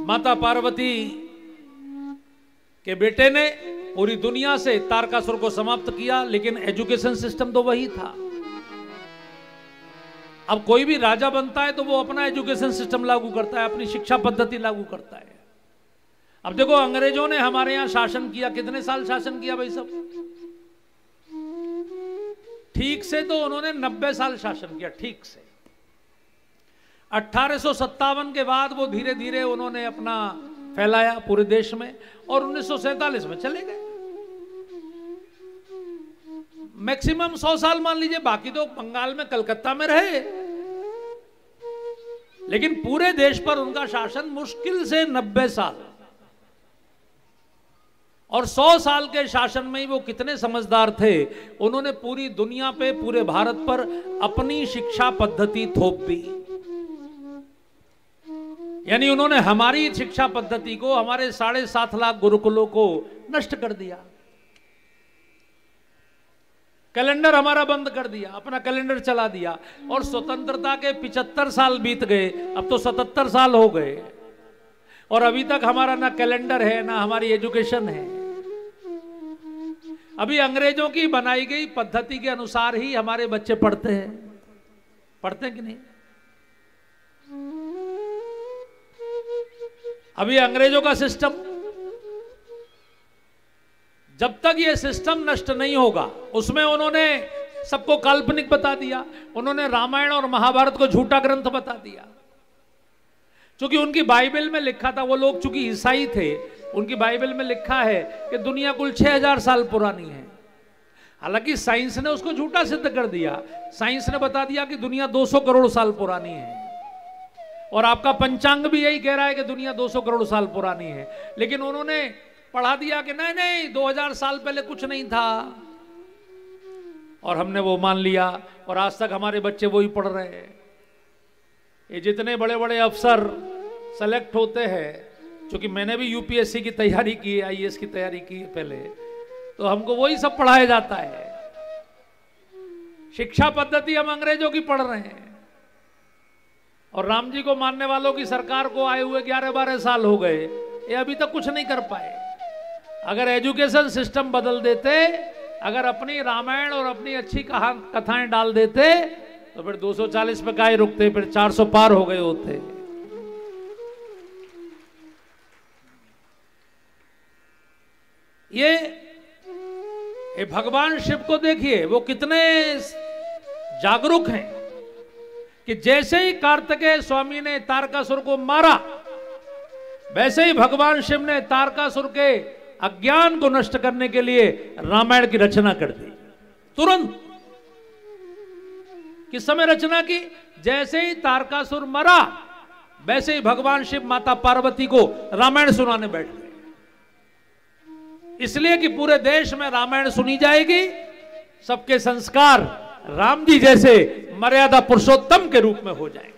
माता पार्वती के बेटे ने पूरी दुनिया से तारकासुर को समाप्त किया, लेकिन एजुकेशन सिस्टम तो वही था। अब कोई भी राजा बनता है तो वो अपना एजुकेशन सिस्टम लागू करता है, अपनी शिक्षा पद्धति लागू करता है। अब देखो, अंग्रेजों ने हमारे यहां शासन किया, कितने साल शासन किया भाई सब? ठीक से तो उन्होंने 90 साल शासन किया, ठीक से। 1857 के बाद वो धीरे धीरे उन्होंने अपना फैलाया पूरे देश में, और 1947 में चले गए। मैक्सिमम 100 साल मान लीजिए, बाकी तो बंगाल में कलकत्ता में रहे, लेकिन पूरे देश पर उनका शासन मुश्किल से 90 साल। और 100 साल के शासन में ही वो कितने समझदार थे, उन्होंने पूरी दुनिया पे, पूरे भारत पर अपनी शिक्षा पद्धति थोप दी। यानी उन्होंने हमारी शिक्षा पद्धति को, हमारे 7.5 लाख गुरुकुलों को नष्ट कर दिया। कैलेंडर हमारा बंद कर दिया, अपना कैलेंडर चला दिया। और स्वतंत्रता के 75 साल बीत गए, अब तो 77 साल हो गए, और अभी तक हमारा ना कैलेंडर है, ना हमारी एजुकेशन है। अभी अंग्रेजों की बनाई गई पद्धति के अनुसार ही हमारे बच्चे पढ़ते हैं। पढ़ते हैं कि नहीं? अभी अंग्रेजों का सिस्टम, जब तक ये सिस्टम नष्ट नहीं होगा, उसमें उन्होंने सबको काल्पनिक बता दिया। उन्होंने रामायण और महाभारत को झूठा ग्रंथ बता दिया। क्योंकि उनकी बाइबल में लिखा था, वो लोग चूंकि ईसाई थे, उनकी बाइबल में लिखा है कि दुनिया कुल 6000 साल पुरानी है। हालांकि साइंस ने उसको झूठा सिद्ध कर दिया। साइंस ने बता दिया कि दुनिया 200 करोड़ साल पुरानी है, और आपका पंचांग भी यही कह रहा है कि दुनिया 200 करोड़ साल पुरानी है। लेकिन उन्होंने पढ़ा दिया कि नहीं नहीं, 2000 साल पहले कुछ नहीं था, और हमने वो मान लिया, और आज तक हमारे बच्चे वही पढ़ रहे हैं। ये जितने बड़े बड़े अफसर सेलेक्ट होते हैं, क्योंकि मैंने भी यूपीएससी की तैयारी की है, आईएएस की तैयारी की है पहले, तो हमको वही सब पढ़ाया जाता है। शिक्षा पद्धति हम अंग्रेजों की पढ़ रहे हैं, और राम जी को मानने वालों की सरकार को आए हुए 11-12 साल हो गए, ये अभी तक कुछ नहीं कर पाए। अगर एजुकेशन सिस्टम बदल देते, अगर अपनी रामायण और अपनी अच्छी कथाएं डाल देते, तो फिर 240 पे काहे रुकते, फिर 400 पार हो गए होते। ये भगवान शिव को देखिए, वो कितने जागरूक हैं कि जैसे ही कार्तिकेय स्वामी ने तारकासुर को मारा, वैसे ही भगवान शिव ने तारकासुर के अज्ञान को नष्ट करने के लिए रामायण की रचना कर दी। तुरंत। किस समय रचना की? जैसे ही तारकासुर मरा, वैसे ही भगवान शिव माता पार्वती को रामायण सुनाने बैठ गए। इसलिए कि पूरे देश में रामायण सुनी जाएगी, सबके संस्कार राम जी जैसे मर्यादा पुरुषोत्तम के रूप में हो जाएंगे।